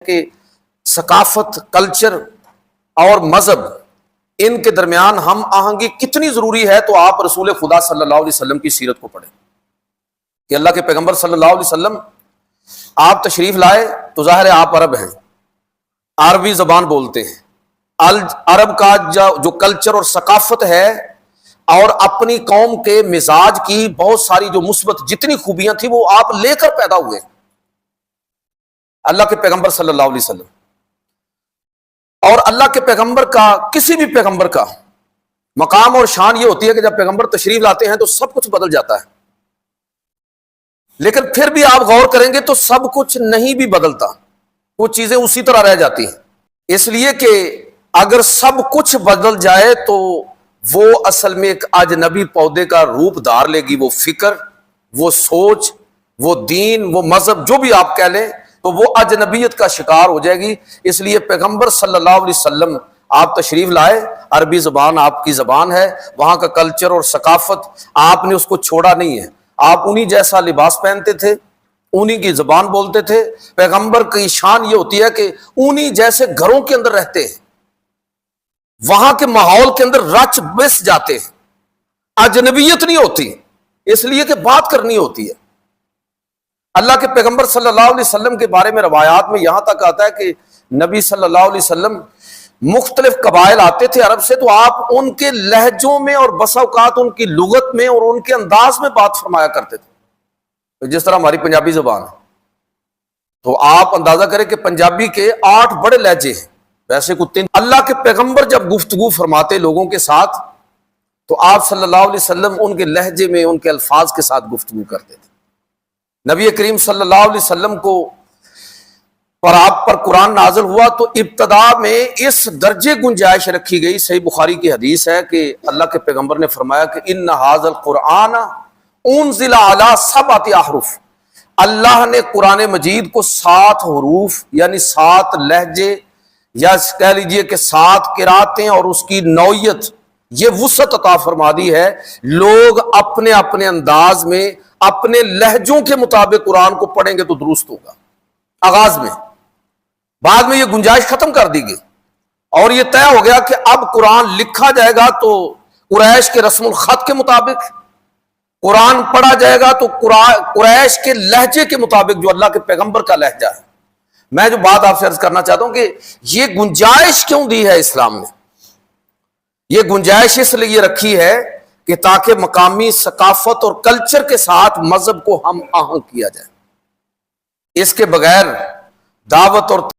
کہ ثقافت، کلچر اور مذہب ان کے درمیان ہم آہنگی کتنی ضروری ہے، تو آپ رسول خدا صلی اللہ علیہ وسلم کی سیرت کو پڑھیں کہ اللہ کے پیغمبر صلی اللہ علیہ وسلم آپ تشریف لائے تو ظاہر ہے آپ عرب ہیں، عربی زبان بولتے ہیں، عرب کا جو کلچر اور ثقافت ہے اور اپنی قوم کے مزاج کی بہت ساری جو مثبت جتنی خوبیاں تھیں وہ آپ لے کر پیدا ہوئے اللہ کے پیغمبر صلی اللہ علیہ وسلم۔ اور اللہ کے پیغمبر کا، کسی بھی پیغمبر کا مقام اور شان یہ ہوتی ہے کہ جب پیغمبر تشریف لاتے ہیں تو سب کچھ بدل جاتا ہے، لیکن پھر بھی آپ غور کریں گے تو سب کچھ نہیں بھی بدلتا، وہ چیزیں اسی طرح رہ جاتی ہیں، اس لیے کہ اگر سب کچھ بدل جائے تو وہ اصل میں ایک اجنبی پودے کا روپ دھار لے گی، وہ فکر، وہ سوچ، وہ دین، وہ مذہب، جو بھی آپ کہہ لیں، تو وہ اجنبیت کا شکار ہو جائے گی۔ اس لیے پیغمبر صلی اللہ علیہ وسلم آپ تشریف لائے، عربی زبان آپ کی زبان ہے، وہاں کا کلچر اور ثقافت آپ نے اس کو چھوڑا نہیں ہے، آپ انہی جیسا لباس پہنتے تھے، انہی کی زبان بولتے تھے۔ پیغمبر کی شان یہ ہوتی ہے کہ انہی جیسے گھروں کے اندر رہتے ہیں، وہاں کے ماحول کے اندر رچ بس جاتے ہیں، اجنبیت نہیں ہوتی، اس لیے کہ بات کرنی ہوتی ہے۔ اللہ کے پیغمبر صلی اللہ علیہ وسلم کے بارے میں روایات میں یہاں تک آتا ہے کہ نبی صلی اللہ علیہ وسلم مختلف قبائل آتے تھے عرب سے، تو آپ ان کے لہجوں میں اور بسا اوقات ان کی لغت میں اور ان کے انداز میں بات فرمایا کرتے تھے، جس طرح ہماری پنجابی زبان ہے، تو آپ اندازہ کریں کہ پنجابی کے 8 بڑے لہجے ہیں، ویسے کو 3۔ اللہ کے پیغمبر جب گفتگو فرماتے لوگوں کے ساتھ تو آپ صلی اللہ علیہ وسلم ان کے لہجے میں، ان کے الفاظ کے ساتھ گفتگو کرتے تھے۔ نبی کریم صلی اللہ علیہ وسلم کو اور آپ پر قرآن نازل ہوا تو ابتدا میں اس درجے گنجائش رکھی گئی، صحیح بخاری کی حدیث ہے کہ اللہ کے پیغمبر نے فرمایا کہ ان ھذا القرآن انزل علی 7 احرف، اللہ نے قرآن مجید کو 7 حروف یعنی 7 لہجے یا کہہ لیجئے کہ 7 قراتیں اور اس کی نوعیت، یہ وسعت عطا فرما دی ہے، لوگ اپنے اپنے انداز میں اپنے لہجوں کے مطابق قرآن کو پڑھیں گے تو درست ہوگا۔ آغاز میں، بعد میں یہ گنجائش ختم کر دی گئی اور یہ طے ہو گیا کہ اب قرآن لکھا جائے گا تو قریش کے رسم الخط کے مطابق، قرآن پڑھا جائے گا تو قریش کے لہجے کے مطابق جو اللہ کے پیغمبر کا لہجہ ہے۔ میں جو بات آپ سے عرض کرنا چاہتا ہوں کہ یہ گنجائش کیوں دی ہے اسلام نے؟ یہ گنجائش اس لیے رکھی ہے کہ تاکہ مقامی ثقافت اور کلچر کے ساتھ مذہب کو ہم آہنگ کیا جائے، اس کے بغیر دعوت اور